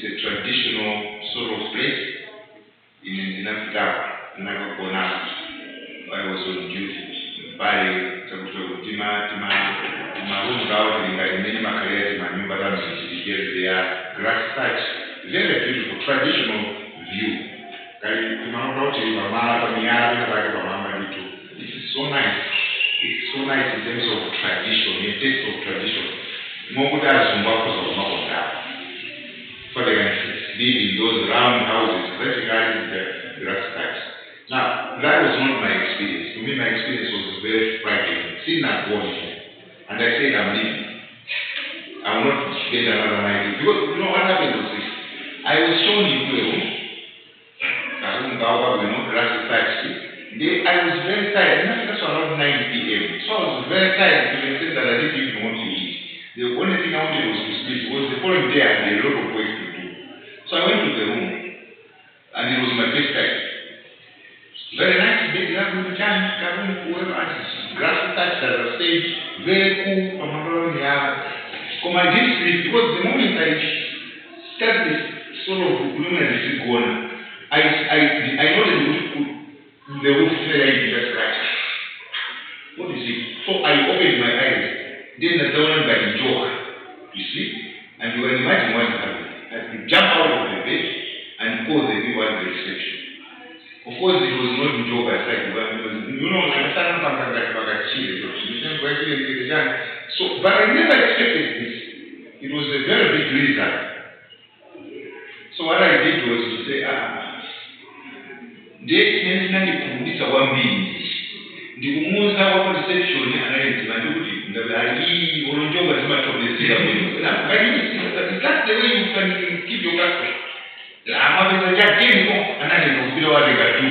it's a traditional sort of place in Africa. I was on duty. By they are grass thatch, very beautiful traditional view. It's so nice. It's so nice in terms of tradition, in taste of tradition. So they can live in those round houses, regarding the grass thatch. Now, that was not my experience. To me, my experience was very frightening. Seeing that born here, and I said, I'm leaving. I will not get another night. Because you know what happened was this. I was shown into a room. Grass thatch. I was very tired. That's around 9 p.m. So I was very tired to the extent that I didn't even want to eat. The only thing I wanted was to sleep. It was the following day I had a lot of work to do. So I went to the room, and it was my first time. Very nice, big whoever answers. Grass thatch, as I said, very cool. Come I did sleep because the moment I started this sort of luminary going, I know the roof fell just right. What is it? So I opened my eyes. Then the down by the door, you see, and you can imagine what happened. I had to jump out of the bed and call the new one reception. Of course, it was not in joke aside, but you know, so, but I never expected this. It was a very big blizzard. So what I did was to say, the Ndikumuza wa reception anayeziba ndikuti ndabali olonjoba zimatobezera mwino. That's the way you can keep your customer. Amabeza chakeni anayenda kupira wateka tu.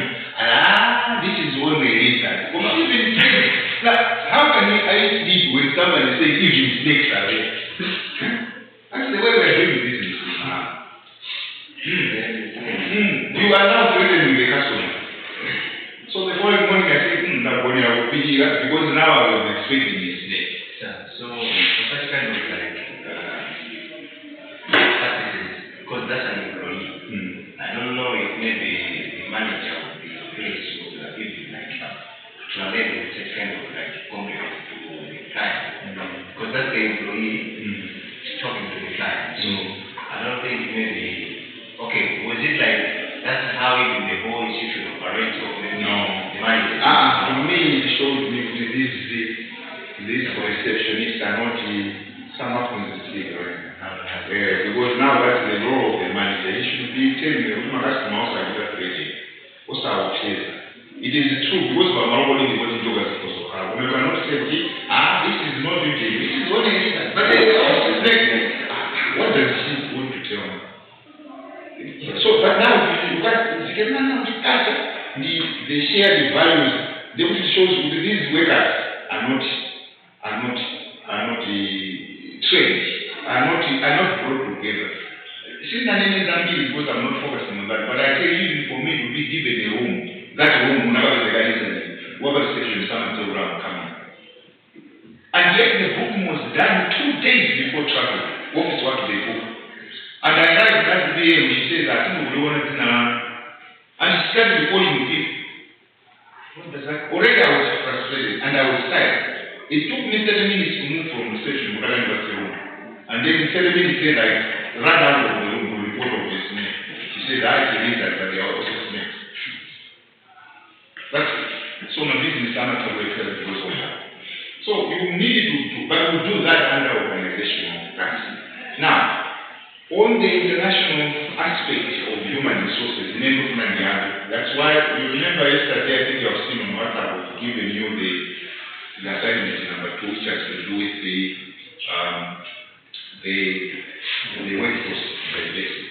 This is one way it is that. Even now, how can I sleep when somebody says even snakes are there? That's the way we are doing business. You are now threatening the customer. So the following morning I said, because now I was expecting this day. So such kind of like practices, because that's an employee. I don't know if maybe the manager of the place would give you like to enable such kind of like compliment to the client. Because that's the employee talking to the client. So I don't think maybe, okay, was it like that's how even the whole issue should operate, or maybe no. The manager? To me, it showed me these receptionists are not some up on the street, right? Because now that's the role of the manager. He should be telling the customer also that ready. What's our case? It is true because we are not only the body joggers because of her. We cannot say, this is not duty, this is what it is. But they also say, what does she want to tell me? So, but now you can they share the values. Which shows these workers are not trained, are not brought together. Since I didn't because I'm not focusing on that, but I say even for me to be given a room, that room, whenever the guy is whatever station someone told around coming. And yet the booking was done 2 days before travel. What is what they book? And I arrived that day and she says, I think we want to dinner. And she started calling me. Already I was frustrated and I was tired. It took me 30 minutes to move from reception to the room. And then in 30 minutes later, I ran out of the room to report of the snake. She said, I believe that they are also snakes. So my business amateur will tell because of that. So you need to do, but we do that under organizational practice. Now, on the international aspect of human resources, that's why you remember yesterday, I think you have seen on WhatsApp, I've given you the assignment number 2, which has to do with the workforce diversity.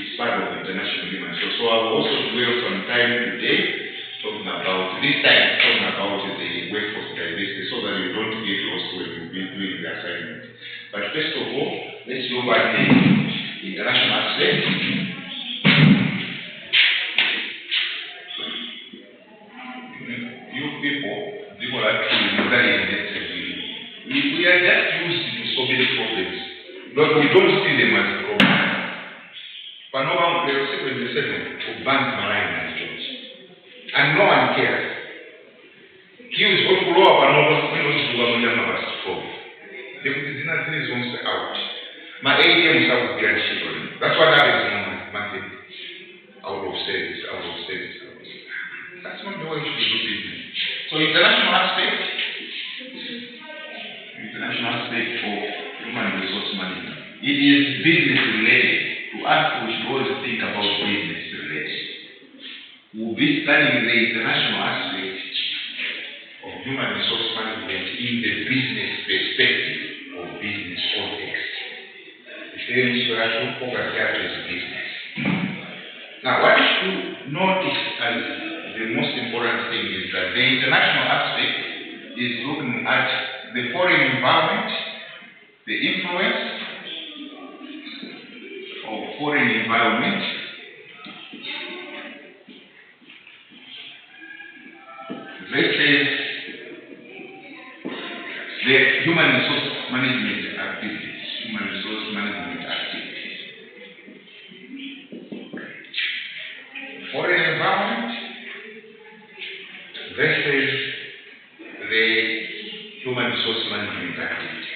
It's part of international human resources. So I will also dwell some time today talking about the workforce diversity so that you don't get lost when you've been doing the assignment. But first of all, let's look at the international aspect. You people are we are just used to so many problems, but we don't see them as a problem. Panova there was 77 who banned Malayan church. And no one cares. He was going to grow up and over when he was going to go. They would not finish once out. My ATM was out with grandchildren. That's what happens in my thing. Out of service. That's not the way you should do business. So international aspect of human resource management. It is business related. To us, we should always think about business related. We'll be studying the international aspect of human resource management in the business perspective or business context. The things we have to focus here is business. Now, what you should notice as the most important thing is that the international aspect is looking at the foreign environment, the influence of foreign environment, versus the human resource management activities. Foreign environment versus the human resource management activities.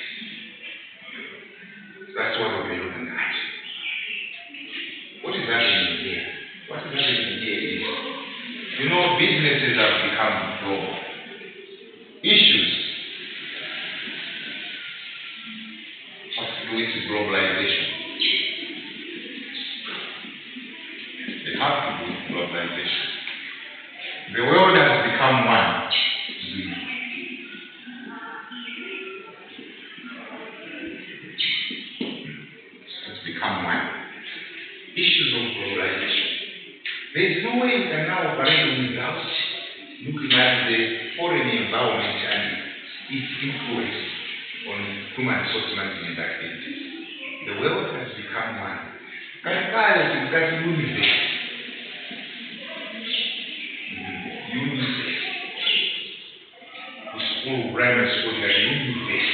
That's what we'll be looking at. What is happening here? What is happening here is, businesses have become global. Issues have to do with globalization. They have to do with globalization. The world has become one. It's become one. Issues of globalization. There is no way you can now operate without looking at the foreign environment and its influence on human resource management activities. The world has become one. Kampala is that universe. School, primary school, that universe.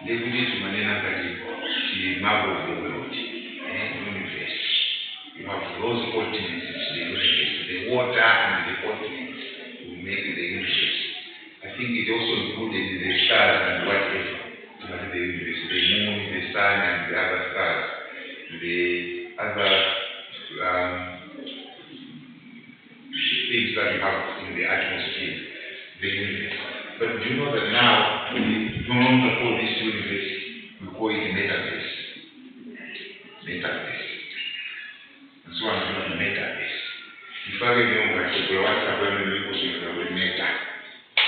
They will need to manage the map of the world. Universe. You have those continents, the universe. The water and the continents will make the universe. I think it also included the stars and whatever to make the universe. The moon, the sun, and the other stars. The other things that you have in the atmosphere. The universe. But do you know that now we no longer call this universe, we call it metaverse. Metaverse. And so I'm doing metaverse. If I remember, I said, what's happening when we go to the meta?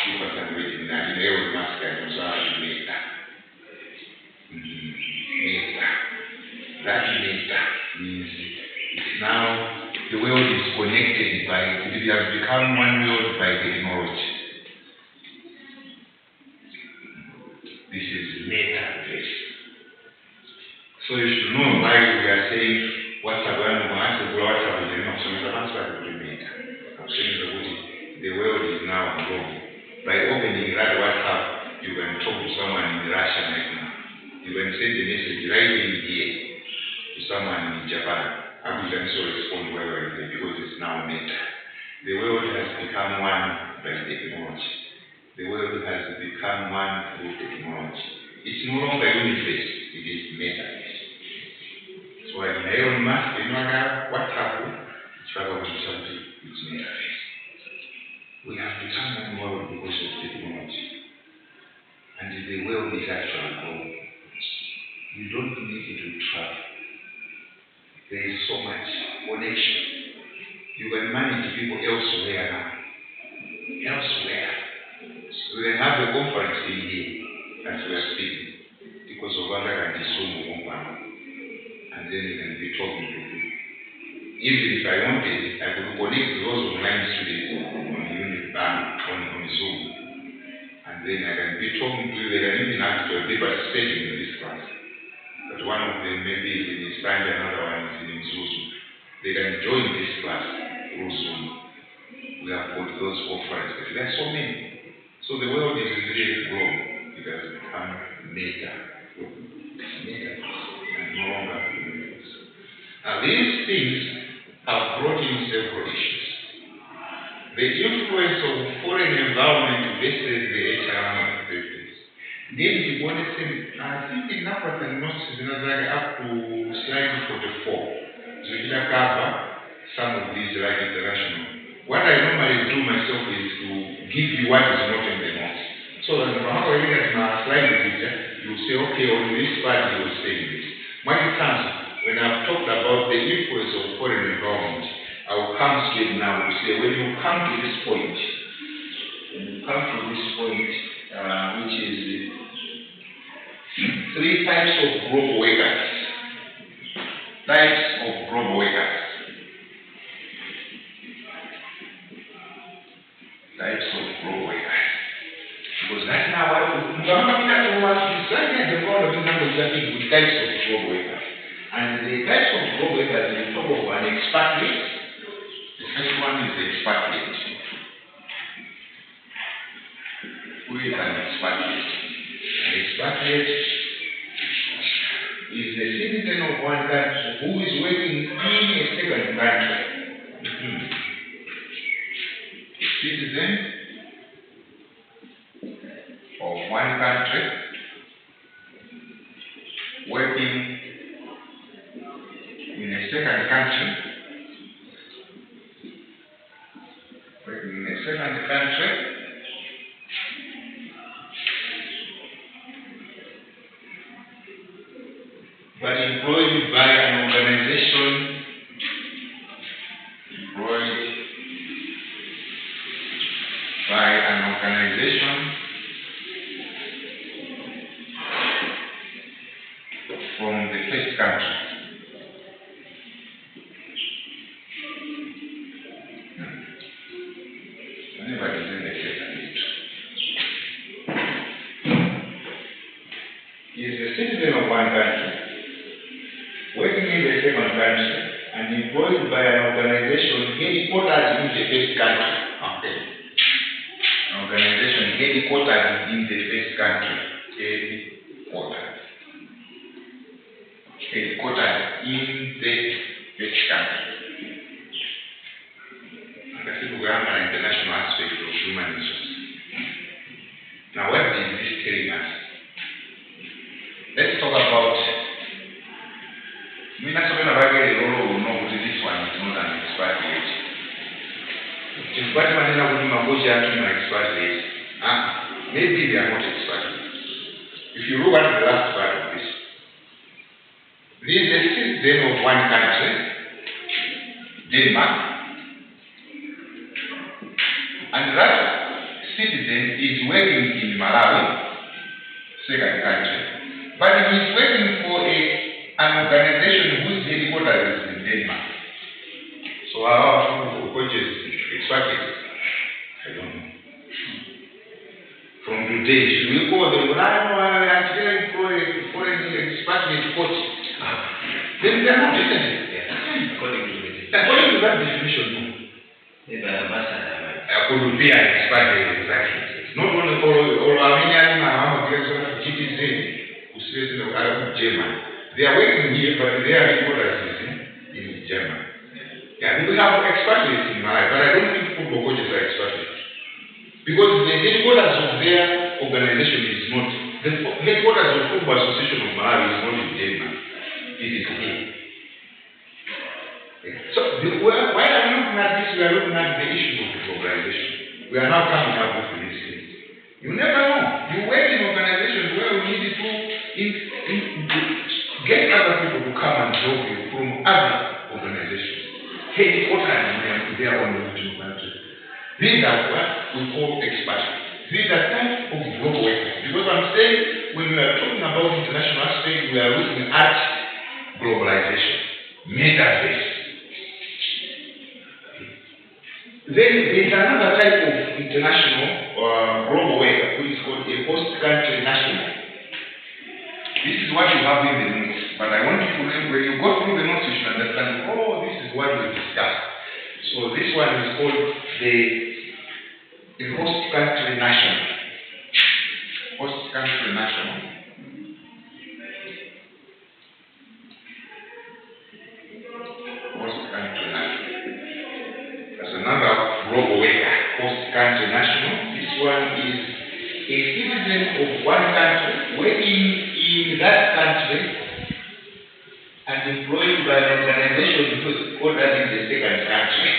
If I can read it, and there was mask and so I meta. Meta. That meta means it's now the world is connected by, it has become one world by technology. This is metaverse. So you should know why we are saying what's happening, what's happening, so it's a meta. I'm saying the world is now global. By opening that WhatsApp, you can talk to someone in Russia right now. You can send a message right in here to someone in Japan. And you can also respond wherever it is because it's now meta. The world has become one by technology. The world has become one through technology. It's no longer universe, it is metaverse. So when Elon Musk, what happened? It's probably something, it's metaverse. We have become one world because of technology. And the world is actually growing. You don't need to travel. There is so much connection. You can manage people elsewhere now. Elsewhere. We can have a conference in here as we are speaking because of other and Zoom and then you can be talking to people. Even if I wanted, I could connect those online students on Zoom. And then I can be talking to you. They can even ask to be participating in this class. But one of them maybe is in Spanish, another one is in Zoom. They can join this class through Zoom. We have got those conferences. There are so many. So the world is really growing. It has become meta. And no longer universe. Now these things have brought in several issues. The influence of foreign environment versus the HR factors. Then I think in Africa notes up to slide 44. So we can cover some of these like international. What I normally do myself is to give you what is not in the notes. So when you are looking at my slide picture, you say, okay, on this part you will say this. When it comes, when I've talked about the influence of foreign environment, I will come straight now to say, when you come to this point, which is three types of global workers. Types of global workers. Types of global workers. Because that's now what we decided the world of example with types of global workers. And the types of global workers we talk of an expatriate. The first one is the expatriate. Who is an expatriate? An expatriate is a citizen of one country who is working in a second country. A citizen of one country working in a second country. Working in a second country. But employed by an organization, from the first country. Anybody is in the second. He is a citizen of one country, working in the second country, and employed by an organization headquartered in the first country. Okay. An organization headquartered in the first country. Headquartered in the first country. And that's the international aspect of human resources. Now, what is this telling us? Let's talk about. This one is not an expatriate. Maybe they are not expatriates. If you look at the last part of this, this is a citizen of one country, Denmark, and that citizen is working in Malawi, second country, but he is working for an organization whose headquarters is in Denmark. So our coaches expatriates? I don't know. From today, should we call them, foreign expatriate coach? Then they are not, isn't it? Yeah. According to that definition, no. Could be an expatriate, exactly. Not only all Armenian, citizens who says in the Arab German. They are working here, but their headquarters is in Germany. Yeah, we have expatriates in Malawi, but I don't think football coaches are expatriates. Because the headquarters of their organization is not, the headquarters of Football Association of Malawi is not in Denmark. It is here. Okay. So, why are we looking at this? We are looking at the issue of globalization. We are now coming up with these things. You never know. You work in organizations where we need to get other people to come and help you from other organizations. Headquarters in their own regional country. These are what we call expatriates. These are types of global workers. Because I'm saying, when we are talking about international aspect, we are looking at globalization, metaverse. Then there's another type of international or global worker, which is called a host country national. This is what you have in the notes, but I want you to know when you go through the notes, you should understand, oh, this is what we discussed. So this one is called the host country national. Host country national. citizen of one country working in that country and employed by an organization whose headquarters in the second country.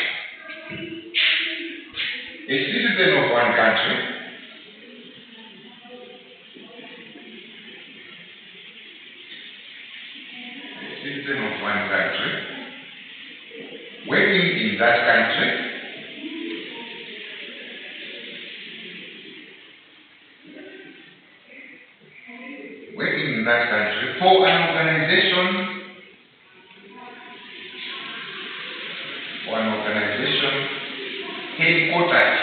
A citizen of one country working in that country for an organization headquartered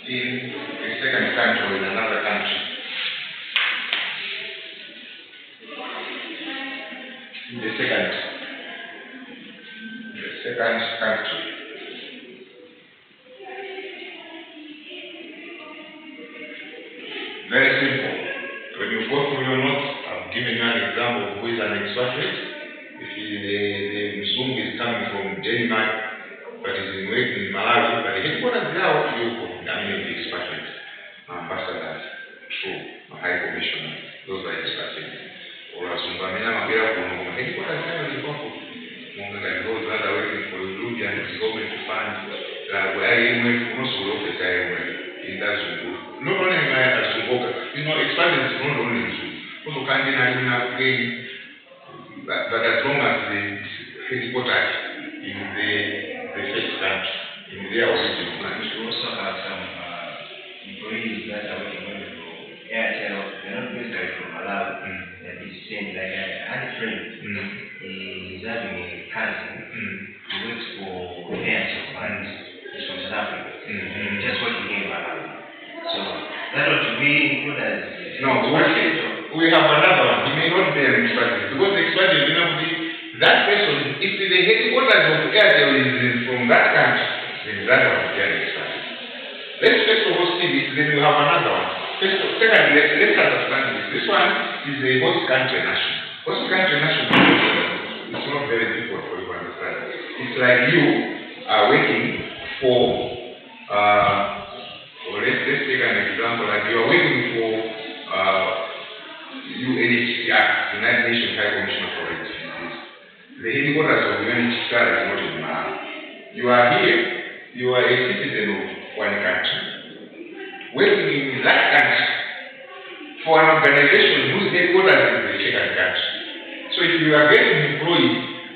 in a second country or in another country. In the second country. Very simple. When you go through your notes, I've given you an example of who is an expatriate. If the Mzungu is coming from Denmark, but is working in Malawi, but the headquarters there are the expatriates, ambassadors, true, high commissioners, those are expatriates. Or as headquarters there is like those that are working for the Ludian government to fund, where IMF also works at IMF. In that Zungu. Not only am I as Zungu, expanding is not only Zungu. Also, can't again, but as long as the headquarters in the first country, in their origin. We should also have some employees that are working on the Airtel. They're not necessarily from Malawi. They're the same. Like I had a friend, he's having a cousin who works for Airtel, and he's from South Africa. Just working in Malawi. So that ought to be included as no, we have another one. He may not be an expatriate because the expatriate may not be that person. If the headquarters of Airtel is from that country, then that one is an expatriate. Let's first of all see this, then we have another one. Secondly, let's understand this. This one is a host country national. Host country national is not very difficult for you to understand. It's like you are working for let's take an example, like you are working for UNHCR, United Nations High Commissioner for Refugees. The headquarters of UNHCR is not in Malawi. You are here, you are a citizen of one country, working in that country for an organization whose headquarters is in the second country. So if you are getting employed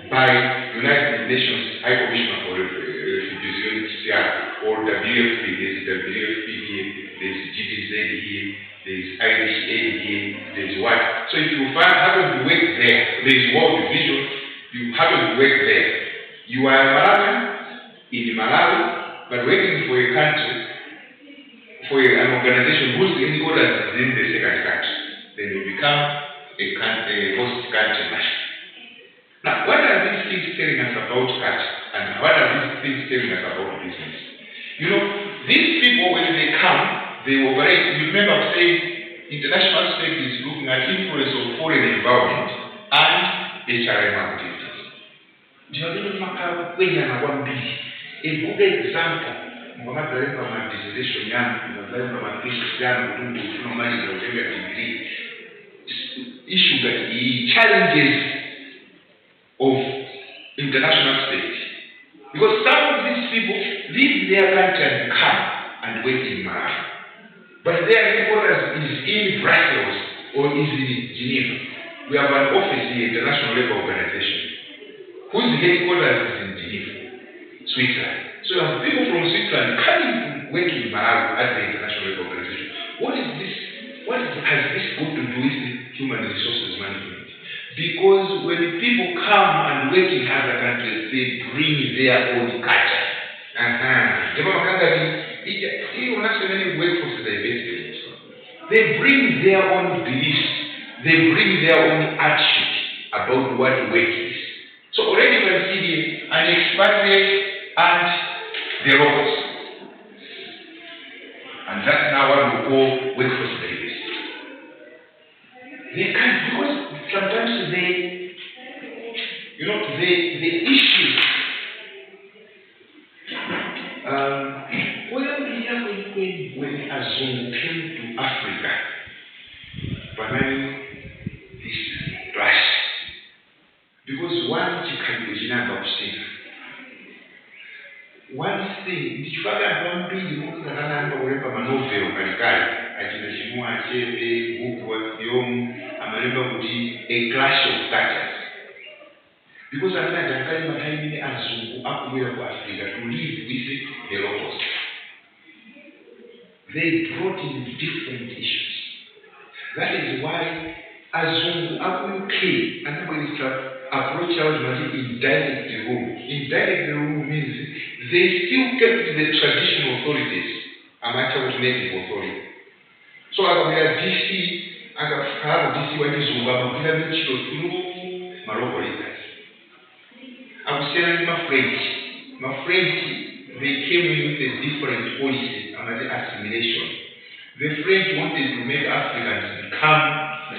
by United Nations High Commissioner for Refugees, UNHCR, or WFP, there's WFP here, there's GTZ here, there's Irish Aid here, there's what. So if you happen to work there, there's World Vision, you happen to work there. You are a Malawian in Malawi, but working for a country, for an organization whose headquarters is in the second country, then you become a host country national. Now, what are these things telling us about culture? And what are these things telling us about business? These people, when they come, they operate. You remember I'm saying international aspect is looking at influence of foreign environment and HRM activities. A good example, my dissertation, my thesis, issue that the challenges of international space. Because some of these people leave their country and come and work in Malawi. But their headquarters is in Brussels or is in Geneva. We have an office here, International Labour Organization, whose headquarters is in Geneva, Switzerland. So you have people from Switzerland coming to work in Malawi at the International Labour Organization. What is this? What has this got to do with human resources management? Because when people come and work in other countries, they bring their own culture. They bring their own beliefs. They bring their own attitude about what work is. So already you can see here an expatriate and the robots. And that's now what we call workforce babies. They can't, because sometimes the issues, when Azungu came to Africa, banani this rush. Because one chicken is not upstairs. One thing, the father don't do the most that I know wherever my novel, I can assume I say a book was young, I remember would be a clash of cultures. Because I'm not a time of time Azungu up where Africa to live with the locals. They brought in different issues. That is why Azungu up came and when it's approach out in direct rule. In direct rule means they still kept the traditional authorities, amateur native authority. So I have DC, I have DC what is Zimbabwe, I have through Morocco. I was telling my French, they came in with a different policy under the assimilation. The French wanted to make Africans become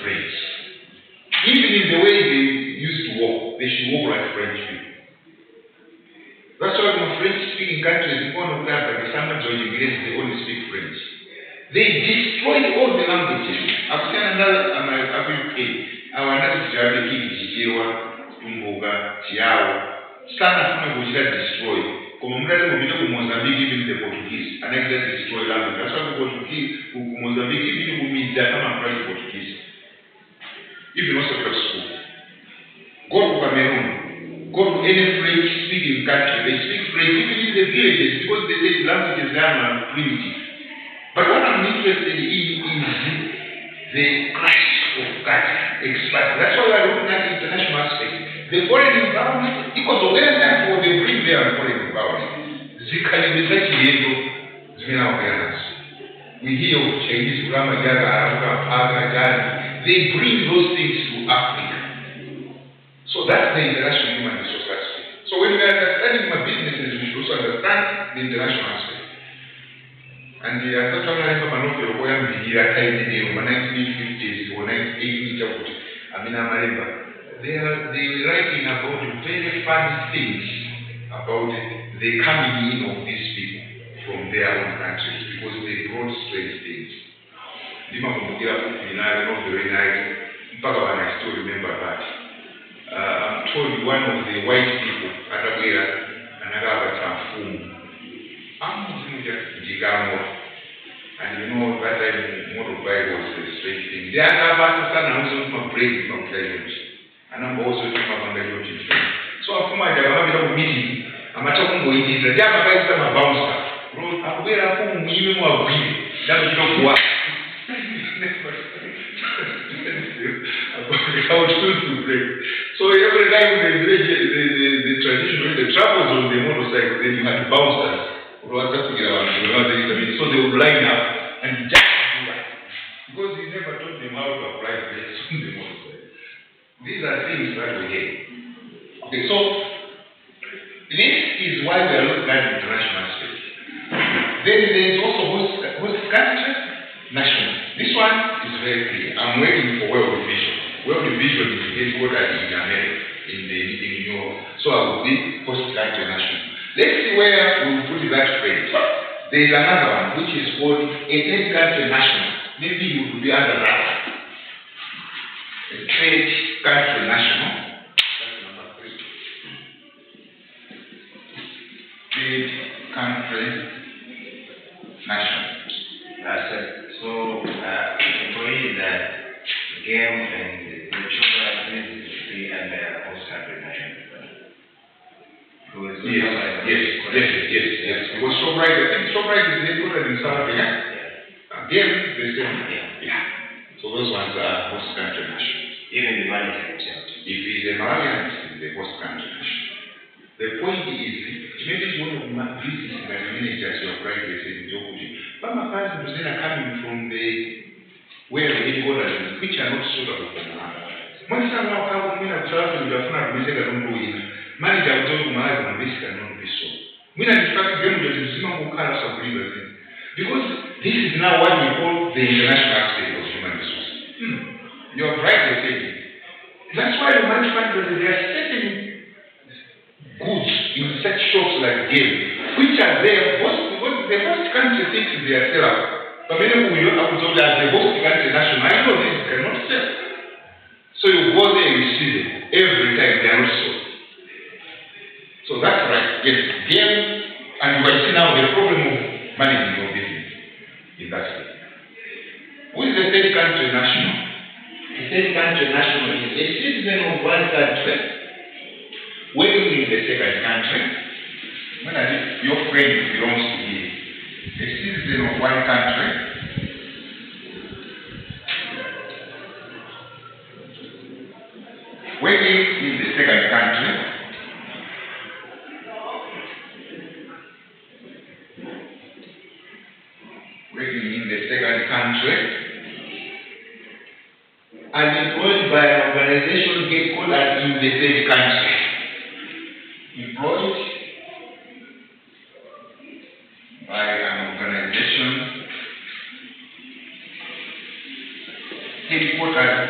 French. Even in the way they used to walk, they should walk like French people. That's why in French-speaking countries, one of them, like some of they only speak French. They destroyed all the languages. I've seen another, our another Jijiwa, Tumboga, Chiao, Sana Funa was destroyed. Commonwealth will be to Mozambique, even the Portuguese, and then destroy language. That's why the Portuguese, Mozambique, even who means that I'm a Portuguese. Even also for school. Go to Cameroon, go to any French-speaking country, they speak French, even in the villages, because they say languages are primitive. But what I'm interested in is the clash of culture, experts. That's why we are looking at the international aspect. The foreign environment, because of where they bring their foreign environment. We hear of Chinese grammar, they bring those things to Africa. So that's the international human resource aspect. So when we are understanding my businesses, we should also understand the international aspect. And the other time I remember where I'm here, in the 1950s or 1980s, they were writing about very funny things about the coming in of these people from their own countries because they brought strange things. I don't know very nice, but I still remember that. I'm told one of the white people, and you know that time motorbike was a strange thing. The other person also from break from language. And I'm also talking about language. So I'm a meeting. I'm talking about it. The other person a bouncer. I'm going to move more green. That was not what. How to break. So every time the tradition, the travels on the motorcycle, then you had bouncers. So they would line up and just do that. Because he never taught them how to apply brakes on the motorcycle. These are things that we get. Okay, so this is why we are looking at the international aspect. Then there is also host country, national. This one is very clear. I'm waiting for World Vision. World Vision is headquartered in America, in New York. So I will be host country national. Let's see where we put that phrase. There is another one which is called a third country national. Maybe you could be under that. A third country national. That's number 3. Third country national. That's it. So, employees that game and the children and the host country national. Yes. Because Shoprite, I think Shoprite is headquartered in South Africa. Again, the same. Yeah. So those ones are host country nationals. Even the manager himself. If he's a Malawian, he's a host country national. The point is, maybe it's one of my visits that the managers of private said in Jokuji. But my parents are coming from where the headquarters is, which are not suitable for Malawi. When someone comes in and travels, you have not visited a room. Manager will tell you Malawi and this cannot be so. When I discuss them with the Zimbabwe colors of believers, because this is now what we call the international aspect of human resources. You are right, you're saying. That's why you might find that there are certain goods in such shops like game, which are there, the host country thinks they are sellable. But many people you have told that the host country national, I know this cannot sell. So you go there and you see them every time they are not sold. So that's right. Yes, game, and you can see now the problem of managing your business in that way. Who is the third country national? The third country national is a citizen of one country working in the second country. When your friend belongs to you, a citizen of one country working in the second country and employed by an organization headquartered in the third country. Employed by an organization headquartered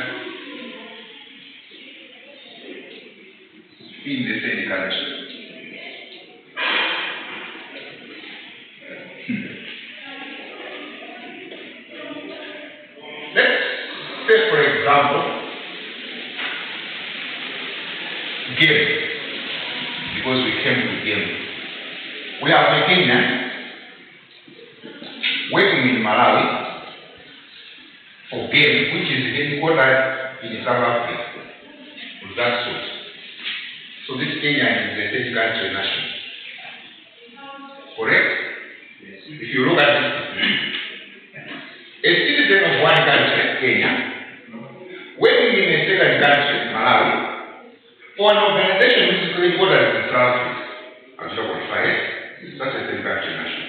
in the third country. Let's say, for example, game, because we came to game. We have a Kenyan working in Malawi for game, which is headquartered in South Africa. With that sort. So this Kenyan is a third country national. Correct? Yes. If you look at it, a citizen of one country, Kenya, working in a second country, Malawi, for an organization which is headquartered in South Africa, as you qualify it, that's a third country national.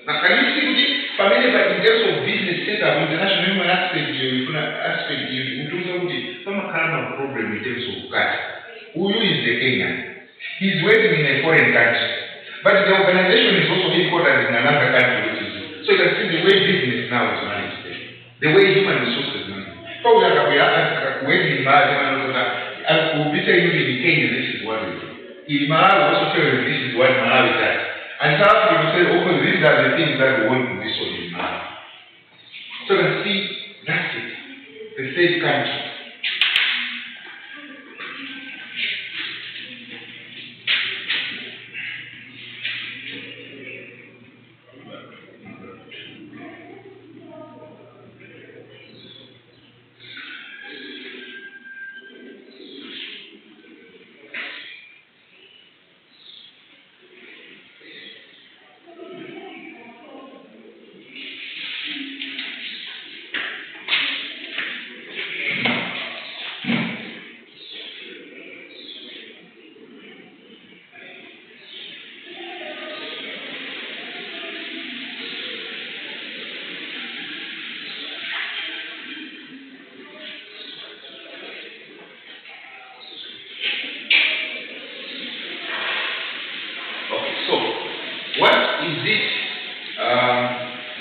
Now, can you see the familiar, but in terms of business setup, international human aspect, you do some kind of problem in terms of cash. Who is the Kenyan? He's working in a foreign country, but the organization is also headquartered in another country, which is so you can see the way business now is managed, the way human resources managed. So we are working in Malawi, and we'll be telling you in Kenya, this is what we do. In Malawi, we also tell you this is what Malawi does. And some people say, oh, these are the things that we want to be sold in Malawi. So you can see, that's it. The third country. Is it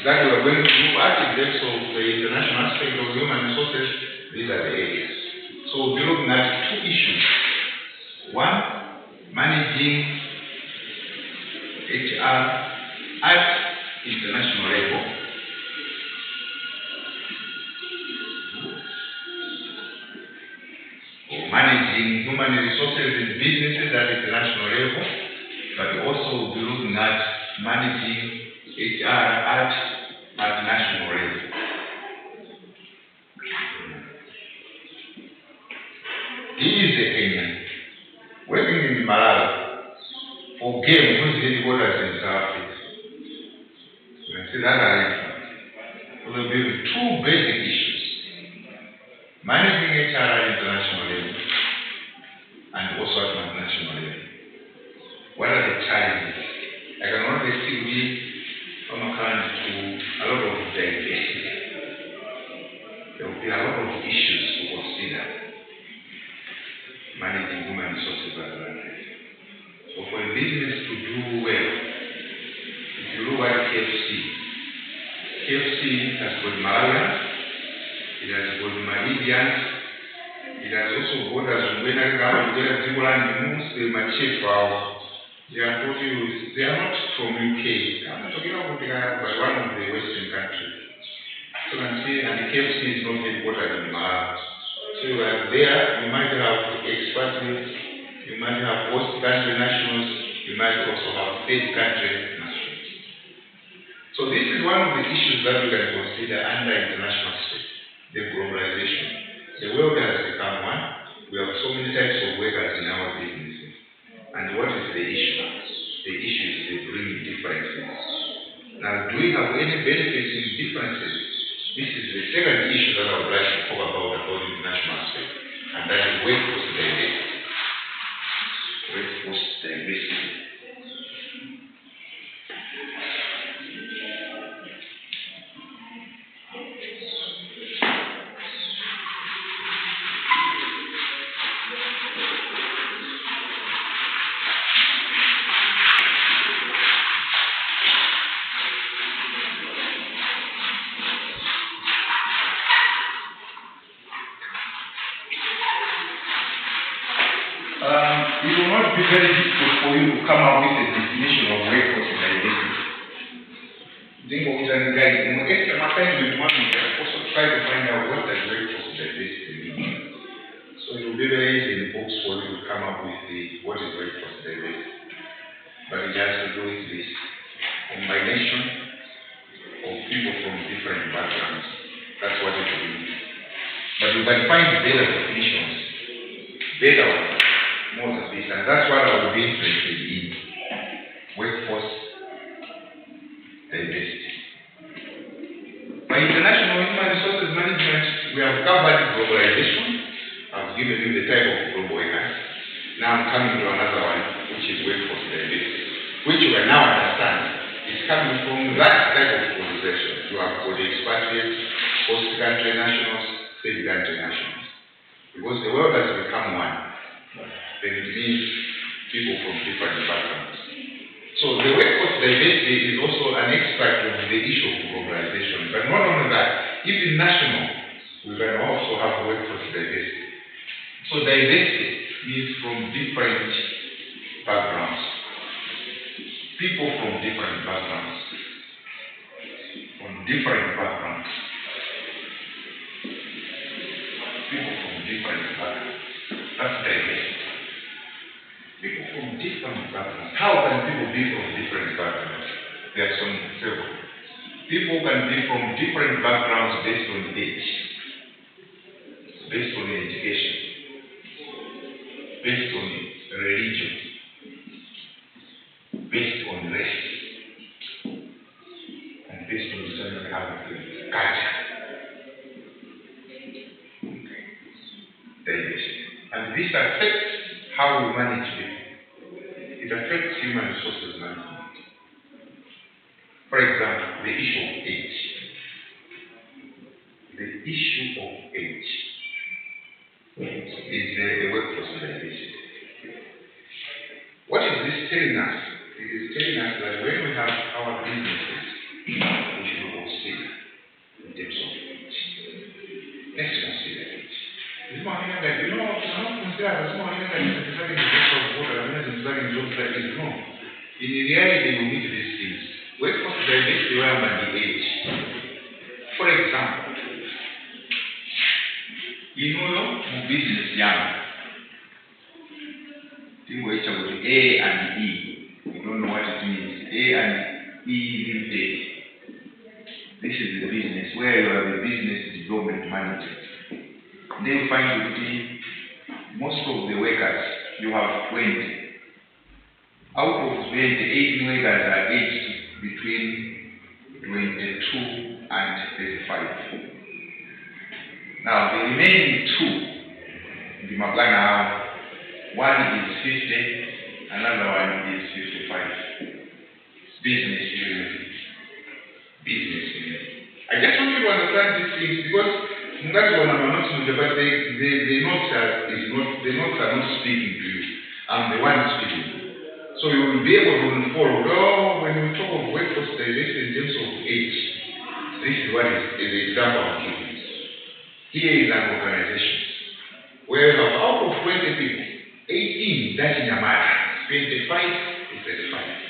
that we are going to look at in terms of the international aspect of human resources? These are the areas. So we'll be looking at two issues. One, managing HR at international level. Or managing human resources in businesses at international level, but also we'll be looking at managing HR at national level. He is a Kenyan working in Malawi for game whose headquarters in South Africa. You can see that arrangement. So there will be two basic issues: managing HR at international level and also at national level. What are the challenges? I can only see we come account to a lot of delegation. There will be a lot of issues to consider managing human resources as well. So for a business to do well, if you look at KFC has got Malawians, it has got Malidians, it has also got as when I they are not from UK. I'm not talking about but one of the Western countries. So you can see, and the KFC is not headquartered in Malawi. So you are there, you might have expatriates, you might have host country nationals, you might also have third country nationals. So this is one of the issues that we can consider under international space, the globalization. The world has become one. We have so many types of workers in our businesses. And what is the issue? The issue is they bring differences. Now, do we have any benefits in differences? This is the second issue that I would like to talk about international space, and that is workforce diversity. Workforce diversity. It will not be very difficult for you to come up with a definition of workforce diversity. In extra assignment one, we can also try to find out what does workforce diversity mean. So it will be very easy in the books for you to come up with what is workforce diversity. But it has to do with this combination of people from different backgrounds. That's what it means. But you can find better definitions, better ones. More than this, and that's what I would be interested in. Workforce diversity. By international human resources management, we have covered globalization. I've given you the type of global workers. Now I'm coming to another one, which is workforce diversity, which you can now understand is coming from that type of globalization. You have got expatriates, host country nationals, third country nationals. Because the world has become one. Then it means people from different backgrounds. So the workforce diversity is also an extract of the issue of globalization. But not only that, even national, we can also have workforce diversity. So diversity means from different backgrounds. People from different backgrounds. From different backgrounds. People from different backgrounds. That's diversity. People from different backgrounds. How can people be from different backgrounds? There are several. People can be from different backgrounds based on age, based on education, based on religion, based on race, and based on certain other things, culture. Diversity. And this affects how we manage people. It affects human resources management. For example, the issue of age. The issue of age is a workforce diversity. What is this telling us? It is telling us that when we have our businesses, we should consider in terms of age. Let's consider age. You know, cannot consider as small as necessarily the best of water, and necessarily jobs that is wrong. In reality, we need these things. Workforce diversity where the age. For example, you know, business young. Think which are with A and E. You don't know what it means. A and E limited. This is the business where you are the business development manager. They find that most of the workers, you have 20. Out of 20, 18 workers are aged between 22 and 35. Now, the remaining two, the Maglana, one is 50, another one is 55. Business unit. Business unit. I just want you to understand these things because that's what I'm not saying, but the notes are not speaking to you. I'm the one speaking. So you will be able to follow. When we talk of workforce diversity in terms of age, this is what is the example I'm giving. Here is an organization where you have out of 20 people, 18 that's in Yamada, 25 is 35.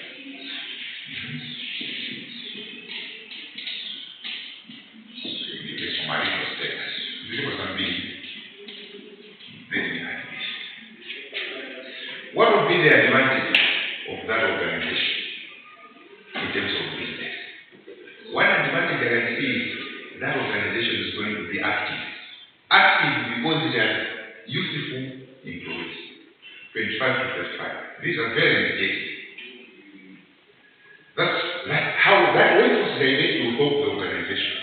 marital status. This was something very nice. What would be the advantage of that organization in terms of business? One advantage I can see is that organization is going to be active. Active because it has youthful employees, 25 to 35. These are very energetic. That's how that workforce dynamic will help the organization.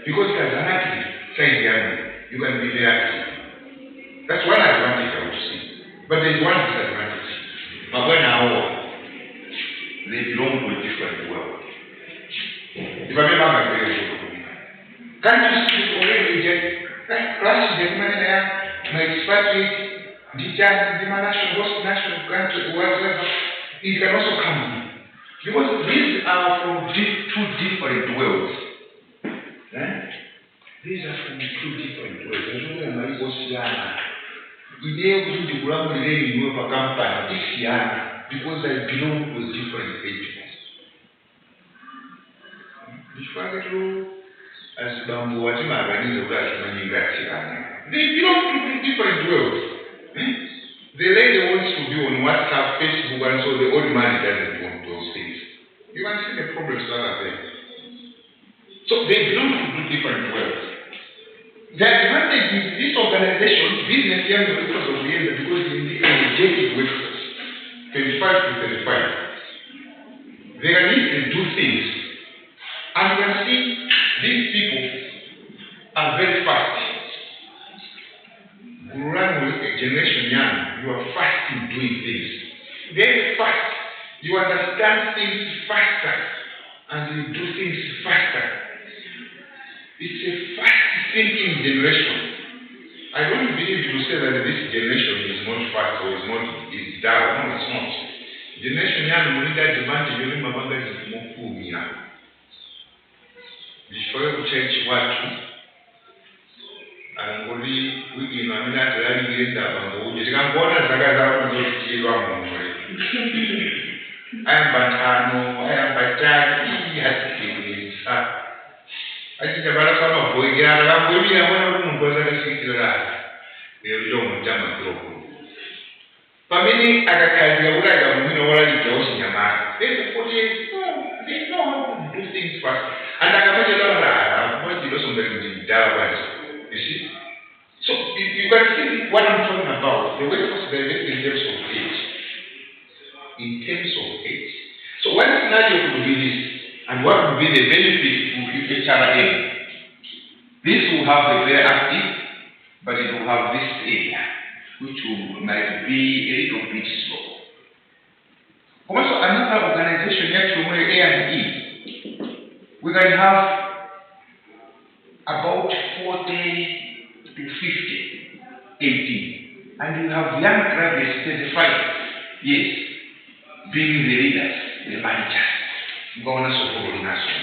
Because as an active side young, you can be very active. That's one advantage I would see. But there's one disadvantage. They belong to a different world. If I remember my very good, can't you see already just crash the money there, my expatriate, the charge, the national country, whatever, it can also come in. Because these are from two different worlds. These are from two different worlds. I don't know why was young. We never do the ground relating to a company this year because I belong to different ages. As Bambu, what am I going to do? They belong to different worlds. The lady wants to be on WhatsApp, Facebook, and so the old man doesn't want those things. You can see the problems that are there. So they belong to different worlds. The advantage is this organization, business young workers of the end, because in the energetic workforce, 25 to 35, they can easily do things. And you can see these people are very fast. Generation young, you are fast in doing things. Very fast. You understand things faster and you do things faster. It's a fast thinking generation. I don't believe you say that this generation is not fast or is down. No, it's not. Generation young, we need demand to be more food now. Before you change what and only we in a minute running down. You can go and I am Batano, I am Batani, he has to be I think about some of boy, I'm going to go to the city. They don't jump through. Family, I can tell you what I'm already in your mind. They know how to do things fast. And I can tell you what you do. You see? So you can see what I'm talking about. The workforce dynamic in terms of age. In terms of age. So one scenario could be this, and what would be the benefit to HRM? This will have the very active, but it will have this area, which might be a little bit slow. Also, another organization next to A and E, we can have about 40 to 50, 18. And you have young graduates, 35 years, being the leaders, the managers. Governors of coordination.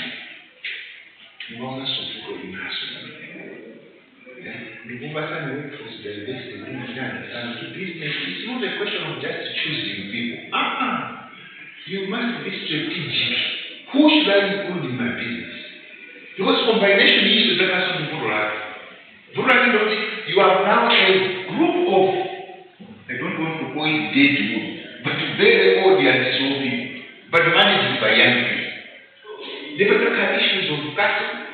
Governors of coordination. The Bubasa workforce diversity and to business, it's not a question of just choosing people. You must be strategic. Who should I include in my business? Because combination is the person to you have now a group of, I don't want to call it dead wood, but very audience of people, but managed by young people. They better have issues of cattle.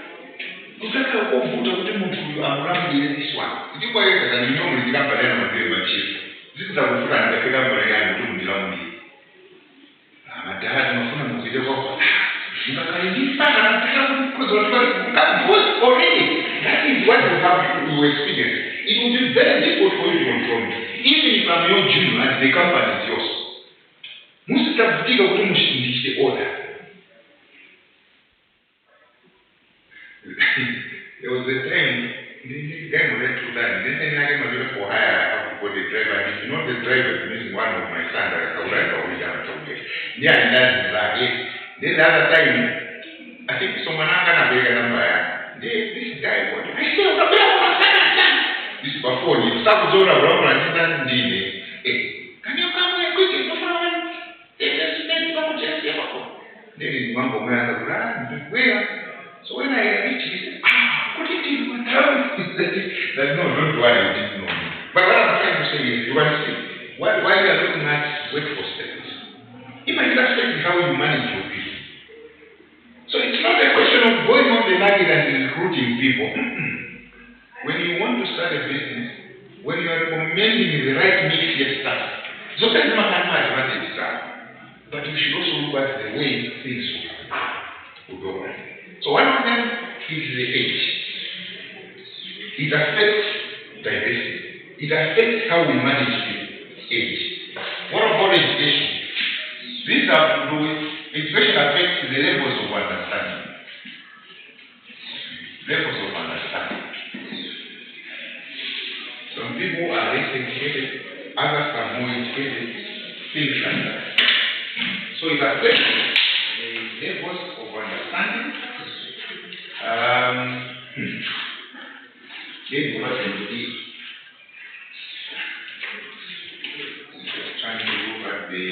You can't have all food of them to around this one. If you buy it, and you know when you can't buy them, this is a food and the figure for a young to belong to me. My dad, my phone, was video. You can already. That is what you have to experience. It will be very difficult for you to control it. Even if I'm your junior and the company is yours. Most of the people the order. There was a time, the guy went to that. Then I came a for hire, I have to put the driver. And if you know the driver is one of my sons, I will write over here. Yeah, and that's like it. Then the other time, I think someone else can have a number. This guy, I still have this is before you start to around and can you come here quickly? Then is one of my other grand. So when I reached, he said, That no, don't worry, I didn't know. But what I'm trying to say is, you can see, while we are looking at workforce status, it might affect how you manage your people. So it's not a question of going on the market and recruiting people. When you want to start a business, when you are recommending the right mixed staff, so that's not an advantage, but you should also look at the way things will go. So one of them is the age. It affects diversity. It affects how we manage age. What about education? These have to do with education affects the levels of understanding. Levels of understanding. Some people are less educated, others are more educated, things like that. So it affects the levels of understanding. Trying to look at the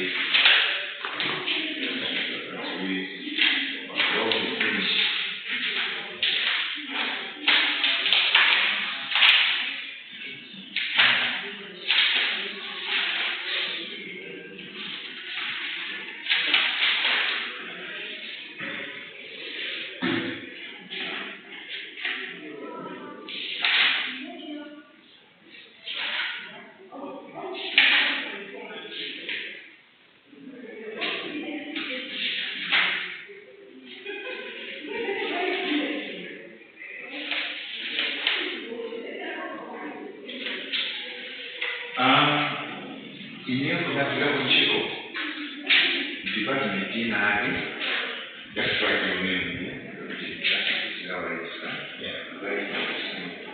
just write your name here.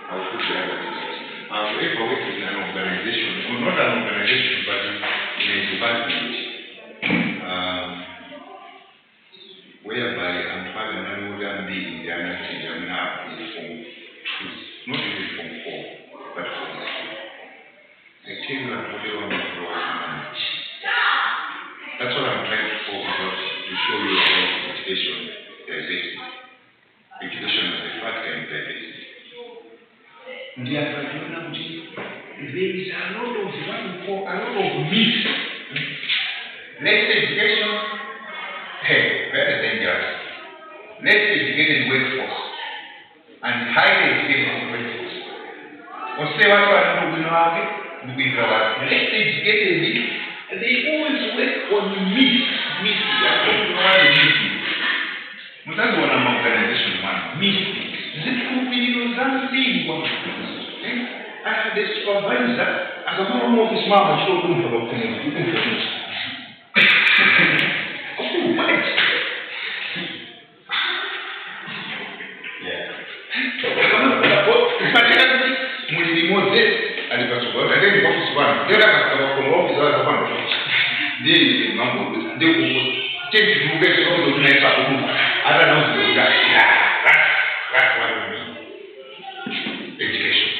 I'll put the other details. If I work in an organization, or not an organization, but in a department, whereby I'm having another being the analysis, I'm now in form 2, not even form 4, but form 2. I tell you that whatever I'm manage. That's what I'm trying to focus on, to show you about education diversity. Education as a factor in diversity. There is a lot of what we call a lot of myths. Less education, hey, very dangerous. Less educated workforce and highly educated workforce. Or say what we know, less educated. They always work on myths. I don't know what the myth is. That's what I'm organization one. Myth. The supervisor, as a home office mama, she don't know about things. Oh, what? Yeah. That's what we mean. Education.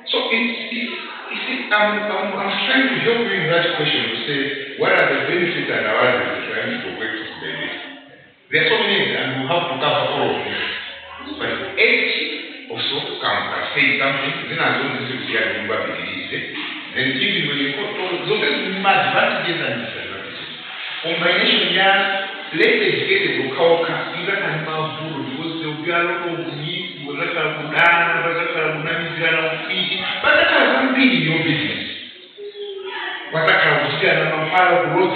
So I'm trying to help you in that question to say what are the benefits and advantages for workforce diversity. There are so many, and we have to cover all of them. But age also can say something. Then as long as you see a number of then even when you go to those advantages and disadvantages. Combination less educated will call either can move because there will be a lot of needs, you will not have to dance, but that has not been in your business. What I can see and I'm part of road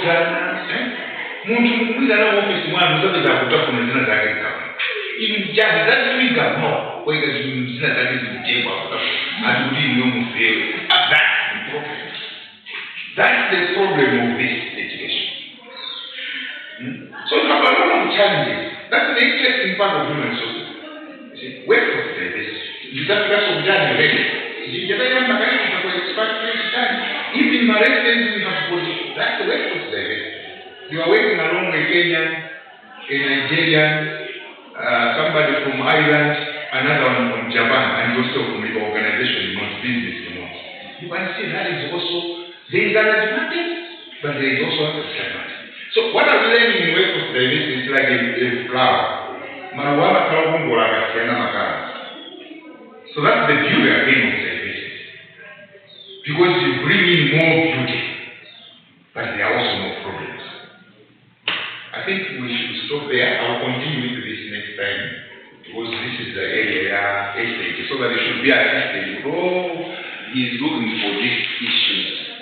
Muntu na office mwana zote za kutoka kuna zina za kika. In just that week more, where the zina za kika zikijengwa kutoka. Adudi no mufeo. That's the problem. That's the problem of this education. So we have a lot of challenges. That's the interesting part of human society. You see, workforce diversity. That's what we done already. Even in Malaysia, we have got that's the workforce diversity. You are working along a Kenyan, a Nigerian, somebody from Ireland, another one from Japan, and also from the organization, not business. You can see that is also, there is an advantage, but there is also a disadvantage. So what I'm learning in workforce diversity is like a flower. Maruama kalabungo la kasiana makara. So that's the beauty again of services. Because you bring in more beauty, but there are also more problems. I think we should stop there. I'll continue with this next time, because this is the area estate, so that it should be assisted. Oh, he's looking for these issues.